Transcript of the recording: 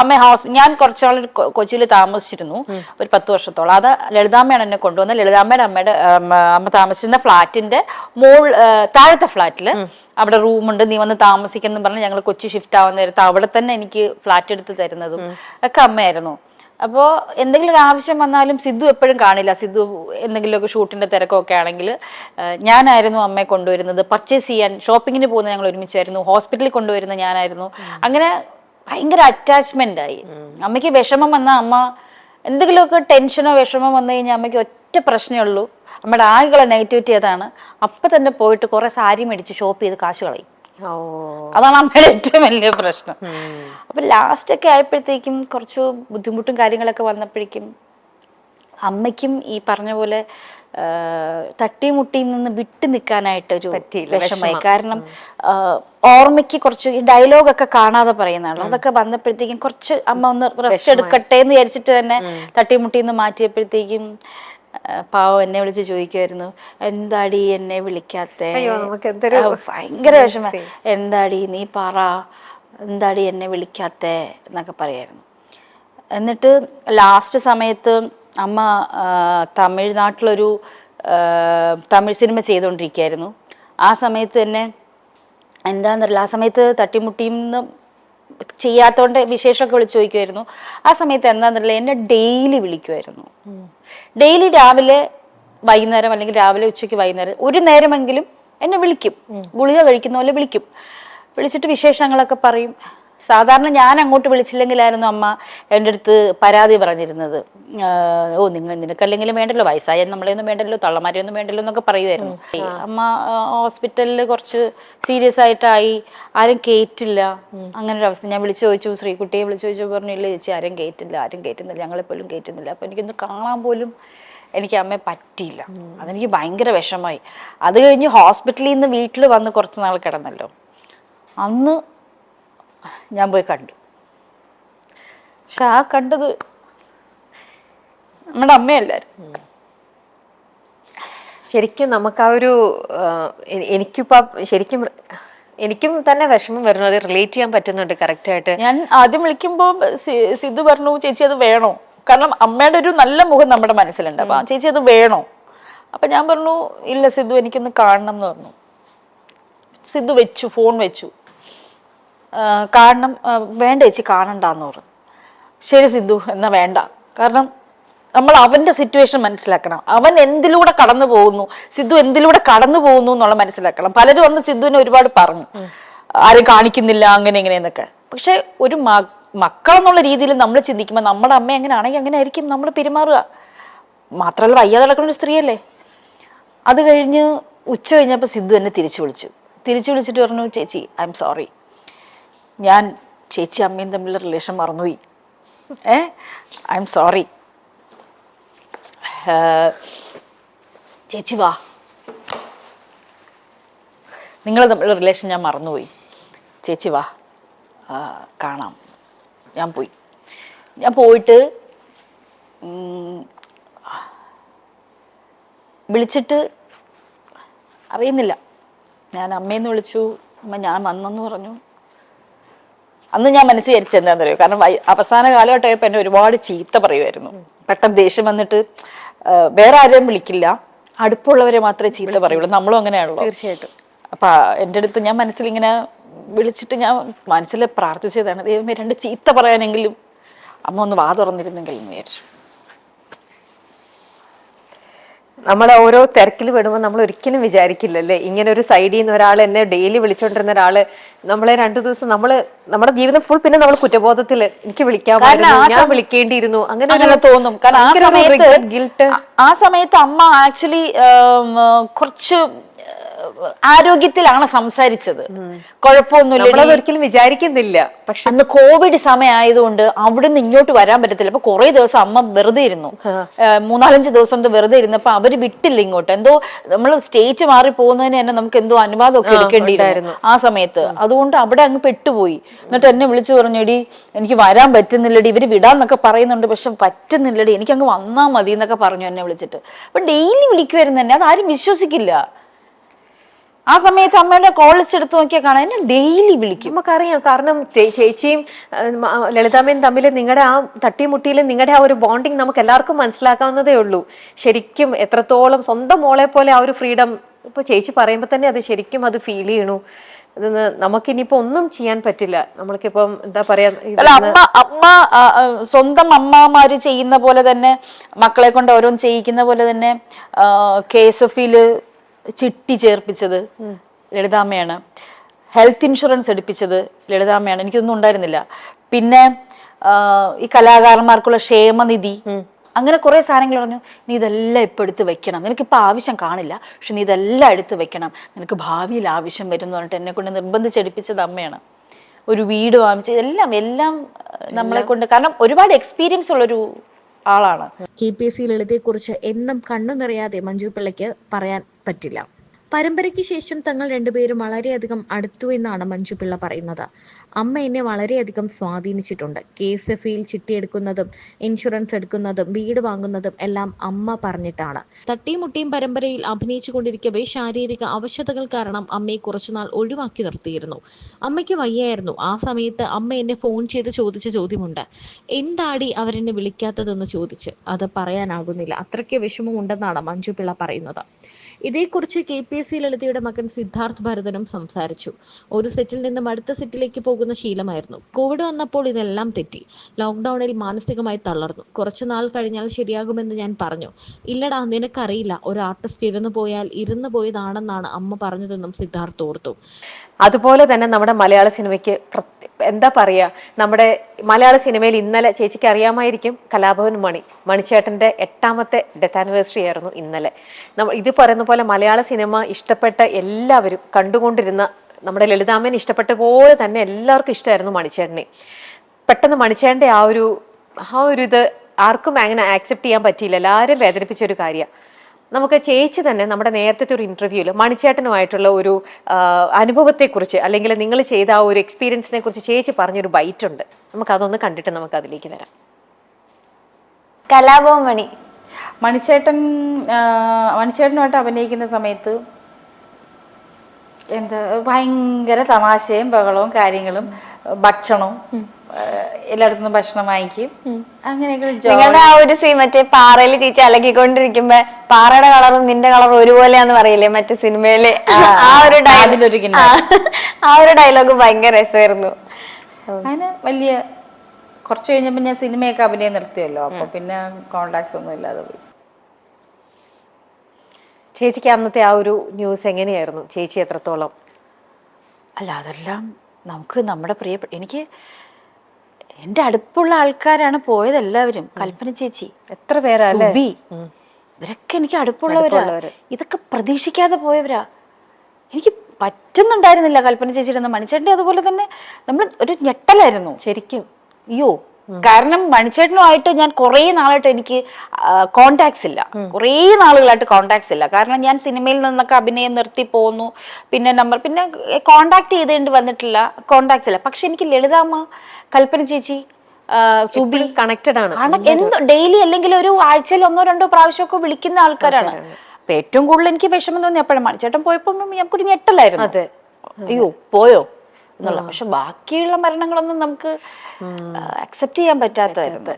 അമ്മ ഞാൻ കുറച്ചാൾ കൊച്ചിയിൽ താമസിച്ചിരുന്നു, ഒരു 10 വർഷത്തോളം. അത് ലളിതാമ്മയാണ് എന്നെ കൊണ്ടുവന്നത്. ലളിതാമ്മയുടെ അമ്മ താമസിക്കുന്ന ഫ്ലാറ്റിന്റെ താഴത്തെ ഫ്ലാറ്റില് അവിടെ റൂമുണ്ട്, നീ വന്ന് താമസിക്കുന്നു പറഞ്ഞ് ഞങ്ങൾ കൊച്ചി ഷിഫ്റ്റ് ആവുന്ന നേരത്ത് അവിടെ തന്നെ എനിക്ക് ഫ്ലാറ്റ് എടുത്ത് തരുന്നതും ഒക്കെ അമ്മയായിരുന്നു. അപ്പോൾ എന്തെങ്കിലും ഒരു ആവശ്യം വന്നാലും സിദ്ധു എപ്പോഴും കാണില്ല. സിദ്ധു എന്തെങ്കിലുമൊക്കെ ഷൂട്ടിന്റെ തിരക്കൊക്കെ ആണെങ്കിൽ ഞാനായിരുന്നു അമ്മയെ കൊണ്ടുവരുന്നത്. പർച്ചേസ് ചെയ്യാൻ ഷോപ്പിങ്ങിന് പോകുന്നത് ഞങ്ങൾ ഒരുമിച്ചായിരുന്നു. ഹോസ്പിറ്റലിൽ കൊണ്ടുവരുന്നത് ഞാനായിരുന്നു. അങ്ങനെ ഭയങ്കര അറ്റാച്ച്മെന്റ് ആയി. അമ്മയ്ക്ക് വിഷമം വന്നാൽ അമ്മ എന്തെങ്കിലുമൊക്കെ ടെൻഷനോ വിഷമോ വന്നു കഴിഞ്ഞാൽ അമ്മയ്ക്ക് ഒറ്റ പ്രശ്നമേ ഉള്ളൂ, നമ്മുടെ ആകെയുള്ള നെഗറ്റിവിറ്റി അതാണ്. അപ്പം തന്നെ പോയിട്ട് കുറെ സാരി മേടിച്ച് ഷോപ്പ് ചെയ്ത് കാശ് കളയും. അതാണ് അമ്മയുടെ ഏറ്റവും വലിയ പ്രശ്നം. അപ്പൊ ലാസ്റ്റ് ഒക്കെ ആയപ്പോഴത്തേക്കും കുറച്ച് ബുദ്ധിമുട്ടും കാര്യങ്ങളൊക്കെ വന്നപ്പോഴേക്കും അമ്മയ്ക്കും ഈ പറഞ്ഞ പോലെ തട്ടിമുട്ടിയിൽ നിന്ന് വിട്ടു നിൽക്കാനായിട്ടൊരു വിഷമമായി. കാരണം ഓർമ്മയ്ക്ക് കുറച്ച് ഈ ഡയലോഗൊക്കെ കാണാതെ പറയുന്നതാണല്ലോ, അതൊക്കെ വന്നപ്പോഴത്തേക്കും കുറച്ച് അമ്മ ഒന്ന് റെസ്റ്റ് എടുക്കട്ടെ എന്ന് വിചാരിച്ചിട്ട് തന്നെ തട്ടിമുട്ടിയിൽ നിന്ന് മാറ്റിയപ്പോഴത്തേക്കും പാവം എന്നെ വിളിച്ച് ചോദിക്കുമായിരുന്നു, എന്താടി എന്നെ വിളിക്കാത്തെ? ഭയങ്കര വിഷമം. എന്താടി നീ പറ, എന്താടി എന്നെ വിളിക്കാത്തെ എന്നൊക്കെ പറയായിരുന്നു. എന്നിട്ട് ലാസ്റ്റ് സമയത്ത് അമ്മ തമിഴ്നാട്ടിലൊരു തമിഴ് സിനിമ ചെയ്തുകൊണ്ടിരിക്കുകയായിരുന്നു. ആ സമയത്ത് തന്നെ എന്താണെന്നറിയില്ല, ആ സമയത്ത് തട്ടിമുട്ടിന്ന് ചെയ്യാത്തോണ്ട് വിശേഷമൊക്കെ വിളിച്ച് ചോദിക്കുമായിരുന്നു. ആ സമയത്ത് എന്താണെന്നറിയില്ല, എന്നെ ഡെയിലി വിളിക്കുമായിരുന്നു. ഡെയിലി രാവിലെ വൈകുന്നേരം അല്ലെങ്കിൽ രാവിലെ ഉച്ചയ്ക്ക് വൈകുന്നേരം ഒരു നേരമെങ്കിലും എന്നെ വിളിക്കും. ഗുളിക കഴിക്കുന്ന പോലെ വിളിക്കും. വിളിച്ചിട്ട് വിശേഷങ്ങളൊക്കെ പറയും. സാധാരണ ഞാൻ അങ്ങോട്ട് വിളിച്ചില്ലെങ്കിലായിരുന്നു അമ്മ എൻ്റെ അടുത്ത് പരാതി പറഞ്ഞിരുന്നത്. നിനക്കല്ലെങ്കിലും വേണ്ടല്ലോ, വയസ്സായ നമ്മളെയൊന്നും വേണ്ടല്ലോ, തള്ളമാരെയൊന്നും വേണ്ടല്ലോ എന്നൊക്കെ പറയുമായിരുന്നു. അമ്മ ഹോസ്പിറ്റലിൽ കുറച്ച് സീരിയസ് ആയിട്ടായി, ആരും കേറ്റില്ല, അങ്ങനെ ഒരു അവസ്ഥ. ഞാൻ വിളിച്ചു ചോദിച്ചു, ശ്രീകുട്ടിയെ വിളിച്ചു ചോദിച്ചു, പറഞ്ഞില്ല ചേച്ചി ആരും കേറ്റുന്നില്ല, ഞങ്ങളെപ്പോലും കേറ്റുന്നില്ല. അപ്പൊ എനിക്കൊന്ന് കാണാൻ പോലും എനിക്ക് അമ്മയെ പറ്റിയില്ല. അതെനിക്ക് ഭയങ്കര വിഷമമായി. അത് കഴിഞ്ഞ് ഹോസ്പിറ്റലിൽ നിന്ന് വീട്ടിൽ വന്ന് കുറച്ച് നാൾ കിടന്നല്ലോ, അന്ന് ഞാൻ പോയി കണ്ടു. പക്ഷെ ആ കണ്ടത് നമ്മുടെ അമ്മയല്ലായിരുന്നു. ശരിക്കും നമുക്ക് ആ ഒരു എനിക്കും തന്നെ വിഷമം വരുന്നു. അത് റിലേറ്റ് ചെയ്യാൻ പറ്റുന്നുണ്ട് കറക്റ്റ് ആയിട്ട്. ഞാൻ ആദ്യം വിളിക്കുമ്പോൾ സിദ്ധു പറഞ്ഞു, ചേച്ചി അത് വേണോ? കാരണം അമ്മയുടെ ഒരു നല്ല മുഖം നമ്മുടെ മനസ്സിലുണ്ട്. അപ്പൊ ചേച്ചി അത് വേണോ? അപ്പൊ ഞാൻ പറഞ്ഞു, ഇല്ല സിദ്ധു എനിക്കൊന്ന് കാണണം എന്ന് പറഞ്ഞു. സിദ്ധു ഫോൺ വെച്ചു. കാണണം, വേണ്ട ചേച്ചി കാണണ്ടെന്ന് പറഞ്ഞു. ശരി സിദ്ധു എന്നാ വേണ്ട. കാരണം നമ്മൾ അവന്റെ സിറ്റുവേഷൻ മനസ്സിലാക്കണം. അവൻ എന്തിലൂടെ കടന്നു പോകുന്നു, സിദ്ധു എന്തിലൂടെ കടന്നു പോകുന്നു എന്നുള്ള മനസ്സിലാക്കണം. പലരും വന്ന് സിദ്ധുവിനെ ഒരുപാട് പറഞ്ഞു, ആരും കാണിക്കുന്നില്ല അങ്ങനെ എങ്ങനെയെന്നൊക്കെ. പക്ഷെ ഒരു മക്കളെന്നുള്ള രീതിയിൽ നമ്മൾ ചിന്തിക്കുമ്പോൾ നമ്മുടെ അമ്മ എങ്ങനെയാണെങ്കിൽ അങ്ങനെ ആയിരിക്കും നമ്മൾ പെരുമാറുക. മാത്രമല്ല വയ്യാതെ നടക്കുന്ന ഒരു സ്ത്രീയല്ലേ. അത് കഴിഞ്ഞ് ഉച്ച കഴിഞ്ഞപ്പോൾ സിദ്ധു എന്നെ തിരിച്ചു വിളിച്ചിട്ട് പറഞ്ഞു, ചേച്ചി ഐ എം സോറി, ഞാൻ ചേച്ചി അമ്മയും തമ്മിലുള്ള റിലേഷൻ മറന്നുപോയി. ഐ എം സോറി, ചേച്ചി വാ, നിങ്ങൾ തമ്മിലുള്ള റിലേഷൻ ഞാൻ മറന്നുപോയി, ചേച്ചി വാ കാണാം. ഞാൻ പോയിട്ട് വിളിച്ചിട്ട് അറിയുന്നില്ല. ഞാൻ അമ്മയെന്ന് വിളിച്ചു, അമ്മ ഞാൻ വന്നെന്ന് പറഞ്ഞു. അന്ന് ഞാൻ മനസ്സിൽ വിചാരിച്ചത് എന്താണെന്ന് അറിയോ, കാരണം അവസാന കാലഘട്ടമായപ്പോൾ എന്നെ ഒരുപാട് ചീത്ത പറയുമായിരുന്നു. പെട്ടെന്ന് ദേഷ്യം വന്നിട്ട് വേറെ ആരെയും വിളിക്കില്ല, അടുപ്പുള്ളവരെ മാത്രമേ ചീത്ത പറയുള്ളൂ. നമ്മളും അങ്ങനെയാണല്ലോ. തീർച്ചയായിട്ടും. അപ്പൊ എൻ്റെ അടുത്ത് ഞാൻ മനസ്സിലിങ്ങനെ വിളിച്ചിട്ട് ഞാൻ മനസ്സിൽ പ്രാർത്ഥിച്ചതാണ്, ദൈവമേ 2 ചീത്ത പറയാനെങ്കിലും അമ്മ ഒന്ന് വാ തുറന്നിരുന്നെങ്കിൽ എന്ന് വിചാരിച്ചു. നമ്മളെ ഓരോ തിരക്കിൽ പെടുമ്പോൾ നമ്മൾ ഒരിക്കലും വിചാരിക്കില്ലല്ലേ, ഇങ്ങനെ ഒരു സൈഡിൽ നിന്ന് ഒരാൾ എന്നെ ഡെയിലി വിളിച്ചോണ്ടിരുന്ന ഒരാള് നമ്മളെ 2 ദിവസം നമ്മുടെ ജീവിതം ഫുൾ പിന്നെ നമ്മൾ കുറ്റബോധത്തില് എനിക്ക് ഞാൻ വിളിക്കേണ്ടിയിരുന്നു അങ്ങനെ തോന്നും. കാരണം ആ സമയത്ത് അമ്മ ആക്ച്വലി കുറച്ച് ആരോഗ്യത്തിലാണ് സംസാരിച്ചത്, കുഴപ്പമൊന്നുമില്ല, ഒരിക്കലും വിചാരിക്കുന്നില്ല. പക്ഷെ അന്ന് കോവിഡ് സമയം ആയതുകൊണ്ട് അവിടുന്ന് ഇങ്ങോട്ട് വരാൻ പറ്റത്തില്ല. അപ്പൊ കുറെ ദിവസം അമ്മ വെറുതെ ഇരുന്നു, 3-4 ദിവസം വെറുതെ ഇരുന്നപ്പോ അവര് വിട്ടില്ല ഇങ്ങോട്ട്. എന്തോ നമ്മൾ സ്റ്റേറ്റ് മാറി പോകുന്നതിന് തന്നെ നമുക്ക് എന്തോ അനുവാദമൊക്കെ എടുക്കേണ്ടിയിരുന്നു ആ സമയത്ത്. അതുകൊണ്ട് അവിടെ അങ്ങ് പെട്ടുപോയി. എന്നിട്ട് എന്നെ വിളിച്ചു പറഞ്ഞെടി എനിക്ക് വരാൻ പറ്റുന്നില്ലടി, ഇവര് വിടാന്നൊക്കെ പറയുന്നുണ്ട്, പക്ഷെ പറ്റുന്നില്ലടി, എനിക്ക് അങ്ങ് വന്നാ മതി എന്നൊക്കെ പറഞ്ഞു എന്നെ വിളിച്ചിട്ട്. അപ്പൊ ഡെയിലി വിളിക്കുമായിരുന്നു എന്നെ. അത് ആരും വിശ്വസിക്കില്ല. ആ സമയത്ത് അമ്മയുടെ കോൾ ലിസ്റ്റ് എടുത്ത് നോക്കിയാൽ കാണാൻ എന്നെ ഡെയിലി വിളിക്കും. നമുക്കറിയാം, കാരണം ചേച്ചിയും ലളിതാമ്മയും തമ്മിൽ നിങ്ങളുടെ ആ തട്ടിമുട്ടിയിൽ നിങ്ങളുടെ ആ ഒരു ബോണ്ടിങ് നമുക്ക് എല്ലാവർക്കും മനസ്സിലാക്കാവുന്നതേ ഉള്ളൂ. ശരിക്കും എത്രത്തോളം സ്വന്തം മോളെ പോലെ ആ ഒരു ഫ്രീഡം ഇപ്പൊ ചേച്ചി പറയുമ്പോൾ തന്നെ അത് ശരിക്കും അത് ഫീൽ ചെയ്യണു. ഇതെന്ന് നമുക്കിനിയിപ്പോ ഒന്നും ചെയ്യാൻ പറ്റില്ല. നമ്മൾക്കിപ്പം എന്താ പറയാ, അമ്മ സ്വന്തം അമ്മമാര് ചെയ്യുന്ന പോലെ തന്നെ മക്കളെ കൊണ്ട് ഓരോന്ന് ചെയ്യിക്കുന്ന പോലെ തന്നെ KSF-ല് ചിട്ടി ചേർപ്പിച്ചത് ലളിതാമ്മയാണ്. Health insurance എടുപ്പിച്ചത് ലളിതാമ്മയാണ്. എനിക്കൊന്നും ഉണ്ടായിരുന്നില്ല. പിന്നെ ഈ കലാകാരന്മാർക്കുള്ള ക്ഷേമനിധി, അങ്ങനെ കുറെ സാധനങ്ങൾ പറഞ്ഞു. നീ ഇതെല്ലാം ഇപ്പൊ എടുത്ത് വെക്കണം, നിനക്കിപ്പോ ആവശ്യം കാണില്ല, പക്ഷെ നീ ഇതെല്ലാം എടുത്ത് വെക്കണം, നിനക്ക് ഭാവിയിൽ ആവശ്യം വരും എന്ന് പറഞ്ഞിട്ട് എന്നെ കൊണ്ട് നിർബന്ധിച്ചെടുപ്പിച്ചത് അമ്മയാണ്. ഒരു വീട് വാങ്ങിച്ച് എല്ലാം നമ്മളെ കൊണ്ട്, കാരണം ഒരുപാട് എക്സ്പീരിയൻസ് ഉള്ളൊരു ആളാണ്. KPSC ലളിതയെക്കുറിച്ച് എന്നും കണ്ണു നിറയാതെ മഞ്ജു പിള്ളയ്ക്ക് പറയാൻ പറ്റില്ല. പരമ്പരയ്ക്ക് ശേഷം തങ്ങൾ രണ്ടുപേരും വളരെയധികം അടുത്തു എന്നാണ് മഞ്ജു പിള്ള പറയുന്നത്. അമ്മ എന്നെ വളരെയധികം സ്വാധീനിച്ചിട്ടുണ്ട്. KSF-ൽ ചിട്ടിയെടുക്കുന്നതും ഇൻഷുറൻസ് എടുക്കുന്നതും വീട് വാങ്ങുന്നതും എല്ലാം അമ്മ പറഞ്ഞിട്ടാണ്. തട്ടിയും മുട്ടിയും പരമ്പരയിൽ അഭിനയിച്ചു കൊണ്ടിരിക്കവേ ശാരീരിക അവശതകൾ കാരണം അമ്മയെ കുറച്ചുനാൾ ഒഴിവാക്കി നിർത്തിയിരുന്നു. അമ്മയ്ക്ക് വയ്യായിരുന്നു. ആ സമയത്ത് അമ്മ എന്നെ ഫോൺ ചെയ്ത് ചോദിച്ച ചോദ്യമുണ്ട്, എന്താടി അവരെന്നെ വിളിക്കാത്തതെന്ന് ചോദിച്ച്. അത് പറയാനാകുന്നില്ല, അത്രയ്ക്ക് വിഷമമുണ്ടെന്നാണ് മഞ്ജു പിള്ള പറയുന്നത്. ഇതേക്കുറിച്ച് KPSC ലളിതയുടെ മകൻ സിദ്ധാർത്ഥ് ഭരതനും സംസാരിച്ചു. ഒരു സെറ്റിൽ നിന്നും അടുത്ത സെറ്റിലേക്ക് പോകുന്ന ശീലമായിരുന്നു. കോവിഡ് വന്നപ്പോൾ ഇതെല്ലാം തെറ്റി. ലോക്ക്ഡൌണിൽ മാനസികമായി തളർന്നു. കുറച്ചുനാൾ കഴിഞ്ഞാൽ ശരിയാകുമെന്ന് ഞാൻ പറഞ്ഞു. ഇല്ലടാ, നിനക്കറിയില്ല, ഒരു ആർട്ടിസ്റ്റ് ഇരുന്നു പോയാൽ ഇരുന്നു പോയതാണെന്നാണ് അമ്മ പറഞ്ഞതെന്നും സിദ്ധാർത്ഥ് ഓർത്തു. അതുപോലെ തന്നെ നമ്മുടെ മലയാള സിനിമയ്ക്ക് എന്താ പറയാ, നമ്മുടെ മലയാള സിനിമയിൽ ഇന്നലെ ചേച്ചിക്ക് അറിയാമായിരിക്കും, കലാഭവൻ മണിച്ചേട്ടന്റെ 8ാമത്തെ ഡെത്ത് ആനിവേഴ്സറി ആയിരുന്നു ഇന്നലെ. ഇത് പറയുന്ന പോലെ മലയാള സിനിമ ഇഷ്ടപ്പെട്ട എല്ലാവരും കണ്ടുകൊണ്ടിരുന്ന, നമ്മുടെ ലളിതാമ്മേനെ ഇഷ്ടപ്പെട്ട പോലെ തന്നെ എല്ലാവർക്കും ഇഷ്ടമായിരുന്നു മണിച്ചേട്ടനെ. പെട്ടെന്ന് മണിച്ചേട്ടന്റെ ആ ഒരു ഇത് ആർക്കും അങ്ങനെ ആക്സെപ്റ്റ് ചെയ്യാൻ പറ്റിയില്ല. എല്ലാവരും വേദനിപ്പിച്ച ഒരു കാര്യമാണ്. നമുക്ക് ചേച്ചി തന്നെ നമ്മുടെ നേരത്തെ ഒരു ഇന്റർവ്യൂവിൽ മണിച്ചേട്ടനുമായിട്ടുള്ള ഒരു അനുഭവത്തെക്കുറിച്ച്, അല്ലെങ്കിൽ നിങ്ങൾ ചെയ്ത ആ ഒരു എക്സ്പീരിയൻസിനെ കുറിച്ച് ചേച്ചി പറഞ്ഞൊരു ബൈറ്റ് ഉണ്ട്. നമുക്ക് അതൊന്ന് കണ്ടിട്ട് നമുക്ക് അതിലേക്ക് വരാം. കലാഭവൻ മണിച്ചേട്ടനുമായിട്ട് അഭിനയിക്കുന്ന സമയത്ത് എന്താ ഭയങ്കര തമാശയും ബഹളവും കാര്യങ്ങളും, ഭക്ഷണവും എല്ലായിടത്തുനിന്നും ഭക്ഷണം വാങ്ങിക്കും, അങ്ങനെയൊക്കെ. നിങ്ങളുടെ ആ ഒരു സീൻ മറ്റേ പാറയിൽ ചേച്ചി അലക്കിക്കൊണ്ടിരിക്കുമ്പോ പാറയുടെ കളറും നിന്റെ കളറും ഒരുപോലെയാന്ന് പറയില്ലേ മറ്റേ സിനിമയില്, ആ ഒരു ഡയലോഗ് ഭയങ്കര രസമായിരുന്നു. അതിന് വലിയ കുറച്ച് കഴിഞ്ഞപ്പോ ഞാൻ സിനിമയൊക്കെ അഭിനയം നിർത്തിയല്ലോ, അപ്പൊ പിന്നെ കോണ്ടാക്ട്സ് ഒന്നും ഇല്ലാതെ പോയി. ചേച്ചിക്ക് അന്നത്തെ ആ ഒരു ന്യൂസ് എങ്ങനെയായിരുന്നു? ചേച്ചി എത്രത്തോളം? അല്ല, അതെല്ലാം നമുക്ക് നമ്മുടെ പ്രിയപ്പെട്ട, എനിക്ക് എൻ്റെ അടുപ്പുള്ള ആൾക്കാരാണ് പോയത് എല്ലാവരും. കൽപ്പന ചേച്ചി, എത്ര പേരാ, സുബി, ഇവരൊക്കെ എനിക്ക് അടുപ്പുള്ളവരാ. ഇതൊക്കെ പ്രതീക്ഷിക്കാതെ പോയവരാ. എനിക്ക് പറ്റുന്നുണ്ടായിരുന്നില്ല കൽപ്പന ചേച്ചിയുടെ. മണിച്ചേട്ടൻ്റെ അതുപോലെ തന്നെ നമ്മൾ ഒരു ഞെട്ടലായിരുന്നു ശരിക്കും. അയ്യോ, കാരണം മണിച്ചേട്ടനുമായിട്ട് ഞാൻ കുറേ നാളായിട്ട് എനിക്ക് കോണ്ടാക്ട്സ് ഇല്ല, കുറേ നാളുകളായിട്ട് കോണ്ടാക്ട്സ് ഇല്ല. കാരണം ഞാൻ സിനിമയിൽ നിന്നൊക്കെ അഭിനയം നിർത്തി പോന്നു, പിന്നെ പിന്നെ കോണ്ടാക്ട് ചെയ്തേണ്ടി വന്നിട്ടില്ല, കോണ്ടാക്ട്സ് ഇല്ല. പക്ഷെ എനിക്ക് ലളിതാമ്മ, കൽപ്പന ചേച്ചി, സുബി കണക്റ്റഡ് ആണ്. എന്ത് ഡെയിലി അല്ലെങ്കിൽ ഒരു ആഴ്ചയിൽ 1-2 പ്രാവശ്യമൊക്കെ വിളിക്കുന്ന ആൾക്കാരാണ്. അപ്പൊ ഏറ്റവും കൂടുതൽ എനിക്ക് വിഷമം തോന്നി എപ്പോഴും മണിച്ചേട്ടൻ പോയപ്പോ ഞങ്ങൾക്കൊരു ഞെട്ടലായിരുന്നു. അയ്യോ പോയോ എന്നുള്ള. പക്ഷെ ബാക്കിയുള്ള മരണങ്ങളൊന്നും നമുക്ക് അക്സെപ്റ്റ് ചെയ്യാൻ പറ്റാത്തതായിരുന്നു.